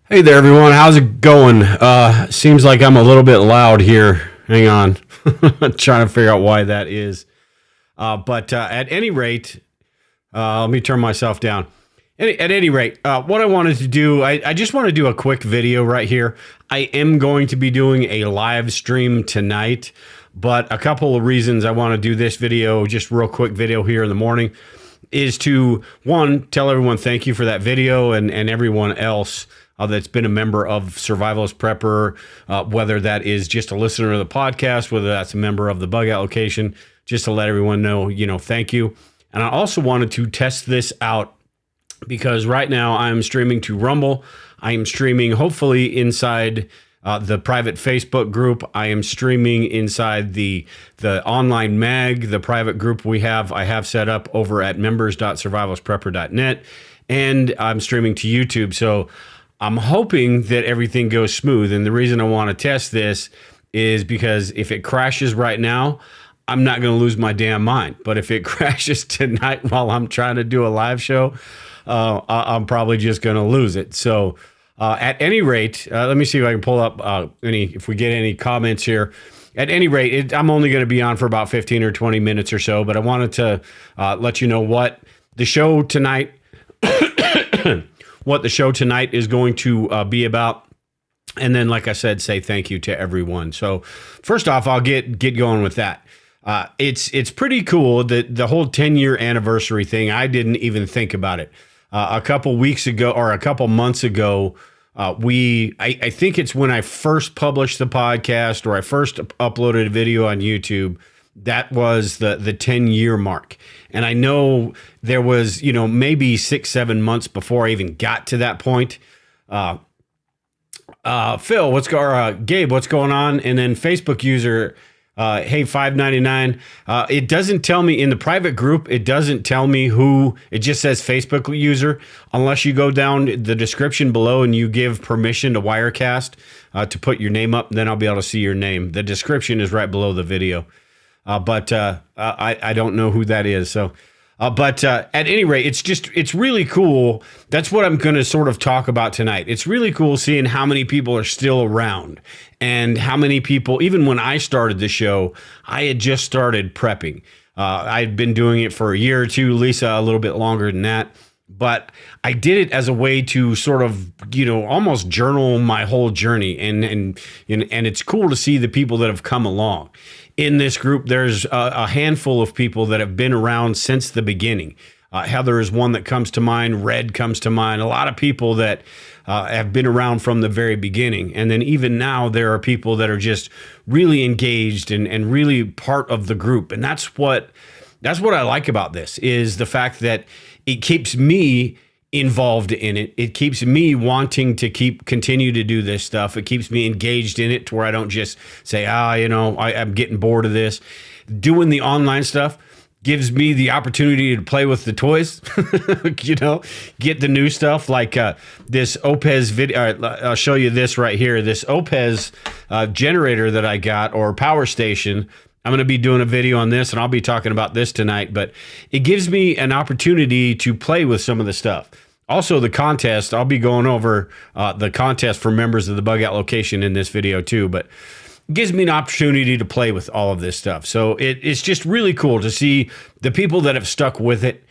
Hey there, everyone. How's it going? Seems like I'm a little bit loud here. Hang on. Trying to figure out why that is. But at any rate, let me turn myself down. At any rate, what I wanted to do, I just want to do a quick video right here. I am going to be doing a live stream tonight, but a couple of reasons I want to do this video, just real quick video here in the morning, is to, one, tell everyone thank you for that video and everyone else that's been a member of Survivalist Prepper, whether that is just a listener of the podcast, whether that's a member of the bug out location, just to let everyone know, thank you. And I also wanted to test this out because right now I'm streaming to Rumble. I am streaming hopefully inside the private Facebook group. I am streaming inside the online mag, the private group I have set up over at members.survivalistprepper.net, and I'm streaming to YouTube. So I'm hoping that everything goes smooth. And the reason I want to test this is because if it crashes right now, I'm not going to lose my damn mind. But if it crashes tonight while I'm trying to do a live show, I'm probably just going to lose it. So at any rate, let me see if I can pull up if we get any comments here. At any rate, I'm only going to be on for about 15 or 20 minutes or so, but I wanted to let you know what the show tonight is going to be about. And then, like I said, say thank you to everyone. So first off, I'll get going with that. It's pretty cool that the whole 10-year anniversary thing, I didn't even think about it. A couple weeks ago or a couple months ago, I think it's when I first published the podcast or I first uploaded a video on YouTube, that was the 10-year mark. And I know there was, maybe 6-7 months before I even got to that point. Phil, Gabe, what's going on? And then Facebook user, hey, 599. It doesn't tell me in the private group. It doesn't tell me who. It just says Facebook user, unless you go down the description below and you give permission to Wirecast to put your name up. Then I'll be able to see your name. The description is right below the video. But I don't know who that is. So, but at any rate, it's really cool. That's what I'm going to sort of talk about tonight. It's really cool seeing how many people are still around and how many people, even when I started the show, I had just started prepping. I'd been doing it for a year or two, Lisa a little bit longer than that. But I did it as a way to sort of, almost journal my whole journey. And it's cool to see the people that have come along. In this group, there's a handful of people that have been around since the beginning. Heather is one that comes to mind. Red comes to mind. A lot of people that have been around from the very beginning. And then even now, there are people that are just really engaged and really part of the group. And that's what I like about this, is the fact that it keeps me involved in it. It keeps me wanting to continue to do this stuff. It keeps me engaged in it to where I don't just say, I'm getting bored of this. Doing the online stuff gives me the opportunity to play with the toys, get the new stuff like this Opez video. I'll show you this right here. This Opez generator that I got, or power station. I'm going to be doing a video on this, and I'll be talking about this tonight, but it gives me an opportunity to play with some of the stuff. Also, the contest, I'll be going over the contest for members of the bug out location in this video too, but it gives me an opportunity to play with all of this stuff. So it's just really cool to see the people that have stuck with it,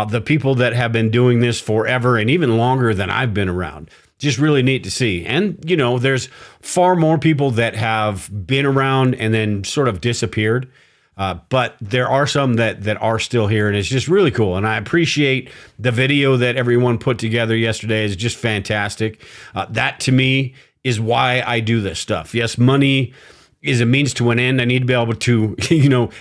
the people that have been doing this forever and even longer than I've been around. Just really neat to see. And, there's far more people that have been around and then sort of disappeared. But there are some that are still here, and it's just really cool. And I appreciate the video that everyone put together yesterday. Is just fantastic. That to me is why I do this stuff. Yes, money is a means to an end. I need to be able to,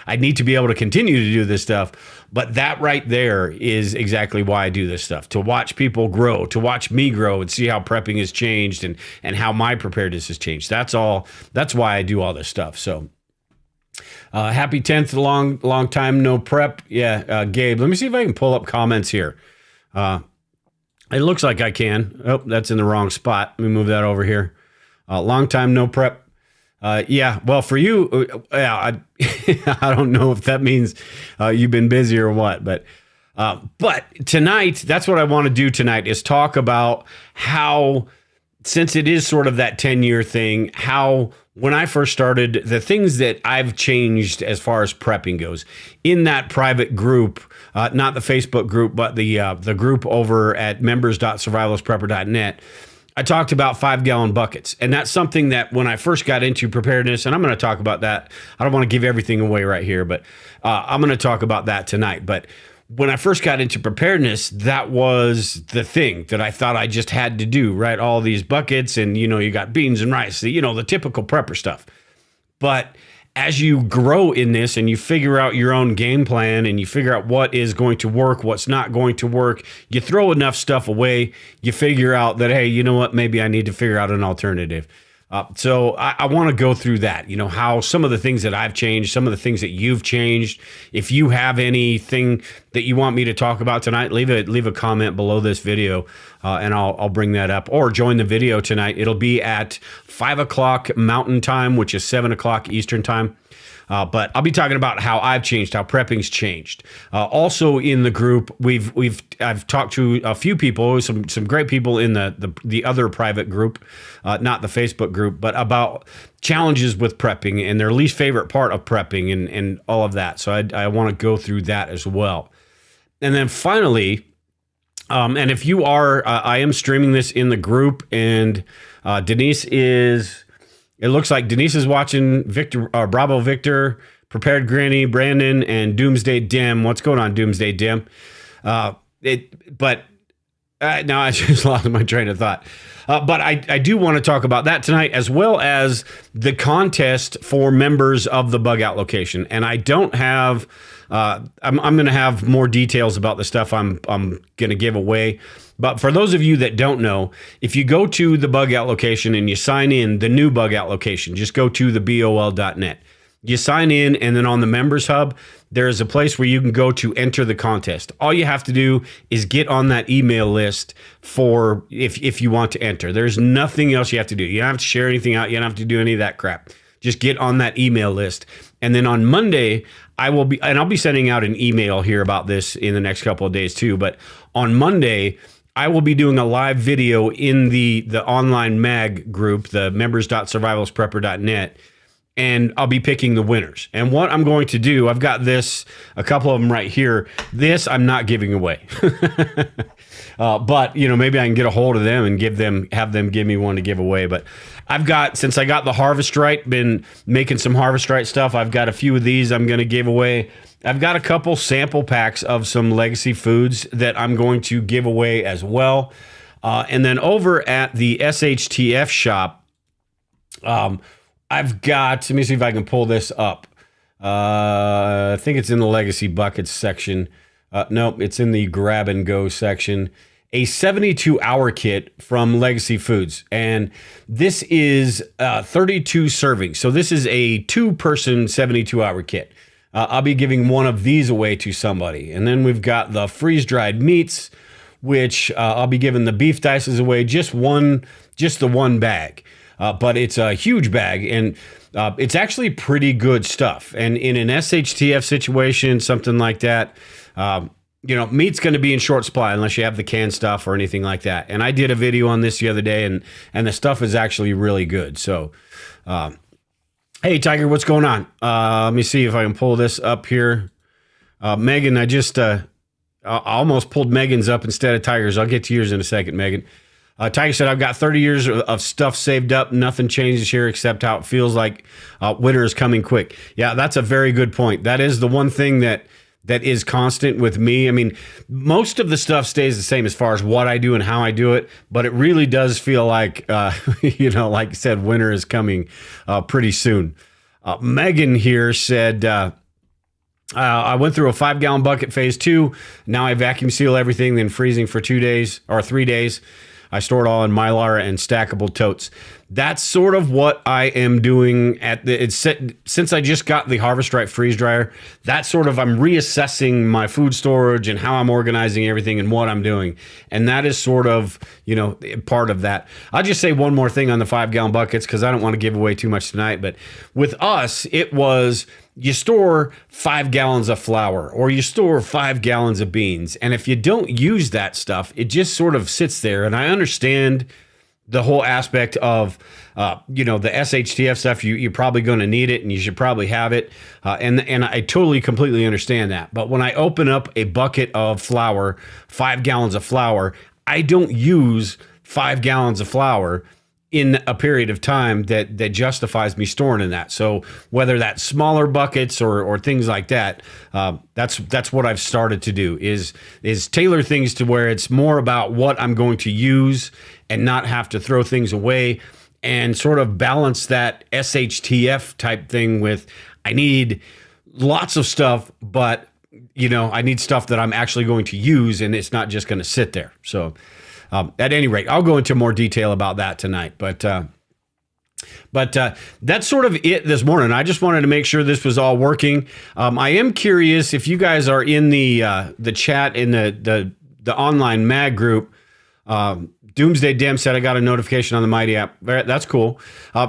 I need to be able to continue to do this stuff. But that right there is exactly why I do this stuff, to watch people grow, to watch me grow and see how prepping has changed and how my preparedness has changed. That's all. That's why I do all this stuff. So happy 10th, long time no prep. Yeah, Gabe, let me see if I can pull up comments here. It looks like I can. Oh, that's in the wrong spot. Let me move that over here. Long time no prep. Yeah, well, for you, I don't know if that means you've been busy or what, but tonight, that's what I want to do tonight, is talk about how since it is sort of that 10-year thing, how when I first started, the things that I've changed as far as prepping goes in that private group, not the Facebook group, but the group over at members.survivalistprepper.net. I talked about 5-gallon buckets, and that's something that when I first got into preparedness, and I'm going to talk about that. I don't want to give everything away right here, but I'm going to talk about that tonight. But when I first got into preparedness, that was the thing that I thought I just had to do, right? All these buckets, and you got beans and rice, the typical prepper stuff. But as you grow in this and you figure out your own game plan and you figure out what is going to work, what's not going to work, you throw enough stuff away, you figure out that, hey, you know what, maybe I need to figure out an alternative. So I want to go through that, how some of the things that I've changed, some of the things that you've changed. If you have anything that you want me to talk about tonight, leave a comment below this video, and I'll bring that up, or join the video tonight. It'll be at 5 o'clock Mountain Time, which is 7 o'clock Eastern Time. But I'll be talking about how I've changed, how prepping's changed. Also in the group, I've talked to a few people, some great people in the other private group, not the Facebook group, but about challenges with prepping and their least favorite part of prepping and all of that. So I want to go through that as well. And then finally, and if you are, I am streaming this in the group, and Denise is. It looks like Denise is watching. Victor, Bravo Victor, Prepared Granny, Brandon, and Doomsday Dim. What's going on, Doomsday Dim? Now I just lost my train of thought. But I do want to talk about that tonight, as well as the contest for members of the Bug Out location. And I don't have. I'm going to have more details about the stuff I'm going to give away. But for those of you that don't know, if you go to the Bug Out location and you sign in, the new Bug Out location, just go to the BOL.net. You sign in, and then on the Members Hub, there is a place where you can go to enter the contest. All you have to do is get on that email list for if you want to enter. There's nothing else you have to do. You don't have to share anything out. You don't have to do any of that crap. Just get on that email list. And then on Monday, I'll be sending out an email here about this in the next couple of days too. But on Monday, I will be doing a live video in the online mag group, the members.survivalistprepper.net, and I'll be picking the winners. And what I'm going to do, I've got a couple of them right here. This I'm not giving away. But maybe I can get a hold of them and have them give me one to give away. But since I got the Harvest Right, been making some Harvest Right stuff. I've got a few of these I'm going to give away. I've got a couple sample packs of some legacy foods that I'm going to give away as well. And then over at the SHTF shop, I've got, let me see if I can pull this up. I think it's in the legacy buckets section. Nope, it's in the grab and go section. A 72-hour kit from Legacy Foods. And this is 32 servings. So this is a 2-person 72-hour kit. I'll be giving one of these away to somebody. And then we've got the freeze-dried meats, which I'll be giving the beef dices away, just the one bag. But it's a huge bag, and it's actually pretty good stuff. And in an SHTF situation, something like that, meat's going to be in short supply unless you have the canned stuff or anything like that. And I did a video on this the other day, and the stuff is actually really good. So, hey, Tiger, what's going on? Let me see if I can pull this up here. Megan, I almost pulled Megan's up instead of Tiger's. I'll get to yours in a second, Megan. Tiger said, I've got 30 years of stuff saved up. Nothing changes here except how it feels like winter is coming quick. Yeah, that's a very good point. That is the one thing that is constant with me. I mean, most of the stuff stays the same as far as what I do and how I do it, but it really does feel like, like I said, winter is coming pretty soon. Megan here said, I went through a 5-gallon bucket phase 2. Now I vacuum seal everything, then freezing for 2 days or 3 days. I store it all in Mylar and stackable totes. That's sort of what I am doing since I just got the Harvest Right freeze dryer. That's sort of, I'm reassessing my food storage and how I'm organizing everything and what I'm doing. And that is sort of, part of that. I'll just say one more thing on the 5-gallon buckets because I don't want to give away too much tonight. But with us, it was, you store 5 gallons of flour or you store 5 gallons of beans. And if you don't use that stuff, it just sort of sits there. And I understand the whole aspect of, the SHTF stuff, you're probably going to need it and you should probably have it. And I totally, completely understand that. But when I open up a bucket of flour, 5 gallons of flour, I don't use 5 gallons of flour in a period of time that justifies me storing in that. So whether that's smaller buckets or things like that, that's what I've started to do is tailor things to where it's more about what I'm going to use and not have to throw things away, and sort of balance that SHTF type thing with, I need lots of stuff, but I need stuff that I'm actually going to use and it's not just going to sit there. So at any rate, I'll go into more detail about that tonight, but that's sort of it this morning. I just wanted to make sure this was all working. I am curious if you guys are in the chat in the online mag group. Doomsday Dem said I got a notification on the Mighty app. That's cool.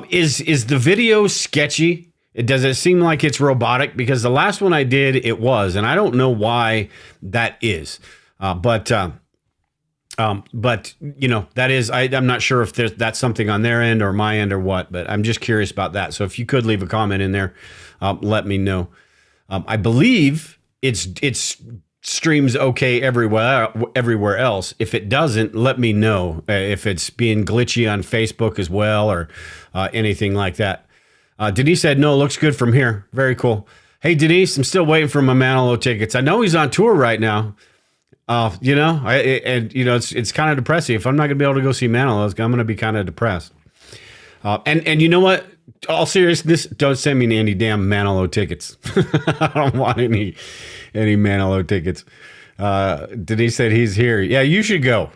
Is the video sketchy? Does it seem like it's robotic? Because the last one I did, it was, and I don't know why that is. But that is, I'm not sure if that's something on their end or my end or what, but I'm just curious about that. So if you could leave a comment in there, let me know. I believe it's streams okay everywhere else. If it doesn't, let me know if it's being glitchy on Facebook as well or anything like that. Denise said, no, looks good from here. Very cool. Hey, Denise, I'm still waiting for my Manilow tickets. I know he's on tour right now. It's kind of depressing. If I'm not gonna be able to go see Manilow, I'm gonna be kind of depressed. And you know what? All seriousness, don't send me any damn Manilow tickets. I don't want any Manilow tickets. Denise said he's here. Yeah, you should go.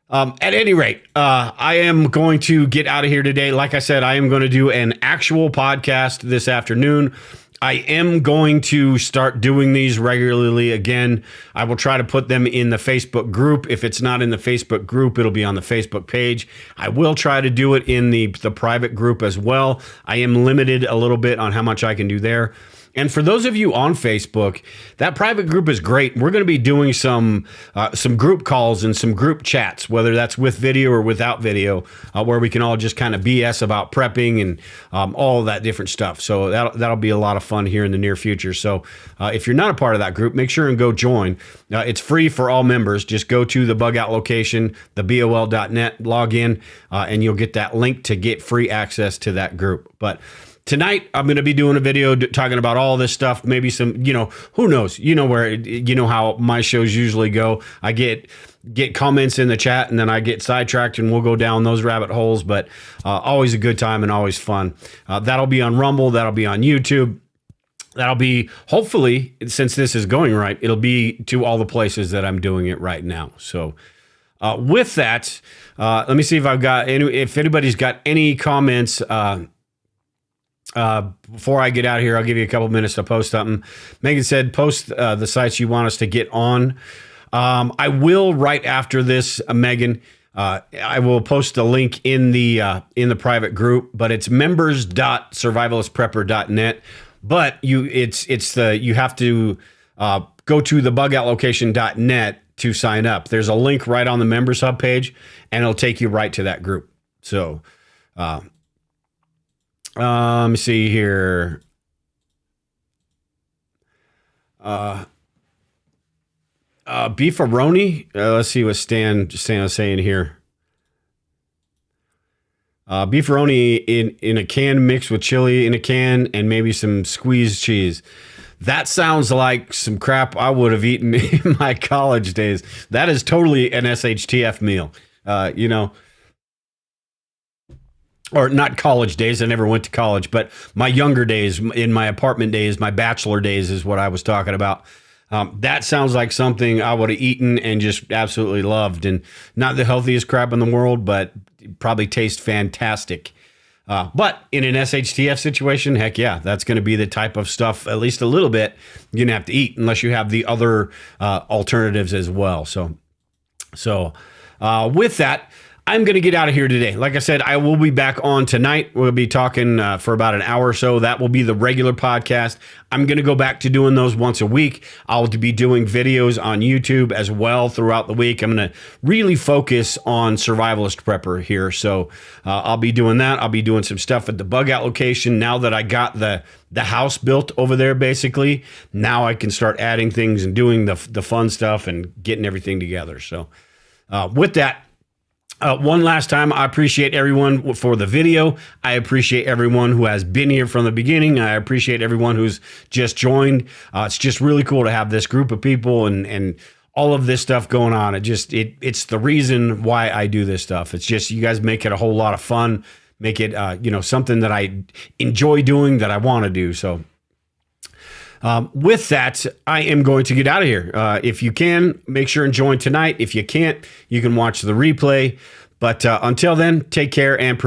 At any rate, I am going to get out of here today. Like I said, I am going to do an actual podcast this afternoon. I am going to start doing these regularly again. I will try to put them in the Facebook group. If it's not in the Facebook group, it'll be on the Facebook page. I will try to do it in the private group as well. I am limited a little bit on how much I can do there. And for those of you on Facebook, that private group is great. We're going to be doing some group calls and some group chats, whether that's with video or without video, where we can all just kind of BS about prepping and all of that different stuff. So that'll be a lot of fun here in the near future. So if you're not a part of that group, make sure and go join. It's free for all members. Just go to the bug out location, the bol.net, log in, and you'll get that link to get free access to that group. But tonight, I'm going to be doing a video talking about all this stuff. Maybe some, who knows? How my shows usually go. I get comments in the chat and then I get sidetracked and we'll go down those rabbit holes. But always a good time and always fun. That'll be on Rumble. That'll be on YouTube. That'll be, hopefully, since this is going right, it'll be to all the places that I'm doing it right now. So with that, let me see if anybody's got any comments. Before I get out of here, I'll give you a couple minutes to post something. Megan said, post the sites you want us to get on. I will right after this, Megan. I will post a link in the private group, but it's members.survivalistprepper.net. But you have to go to the bugoutlocation.net to sign up. There's a link right on the members hub page, and it'll take you right to that group. So. Let me see here. Beefaroni. Let's see what Stan was saying here. Beefaroni in a can mixed with chili in a can and maybe some squeezed cheese. That sounds like some crap I would have eaten in my college days. That is totally an SHTF meal. Or not college days. I never went to college, but my younger days, in my apartment days, my bachelor days is what I was talking about. That sounds like something I would have eaten and just absolutely loved. And not the healthiest crap in the world, but probably tastes fantastic. But in an SHTF situation, heck yeah, that's going to be the type of stuff, at least a little bit, you're going to have to eat unless you have the other alternatives as well. So with that, I'm going to get out of here today. Like I said, I will be back on tonight. We'll be talking for about an hour or so. That will be the regular podcast. I'm going to go back to doing those once a week. I'll be doing videos on YouTube as well throughout the week. I'm going to really focus on Survivalist Prepper here. So I'll be doing that. I'll be doing some stuff at the bug out location. Now that I got the house built over there, basically, now I can start adding things and doing the fun stuff and getting everything together. So with that, one last time, I appreciate everyone for the video. I appreciate everyone who has been here from the beginning. I appreciate everyone who's just joined. It's just really cool to have this group of people and all of this stuff going on. It's the reason why I do this stuff. It's just you guys make it a whole lot of fun, make it something that I enjoy doing, that I want to do. So with that, I am going to get out of here. If you can, make sure and join tonight. If you can't, you can watch the replay. But until then, take care and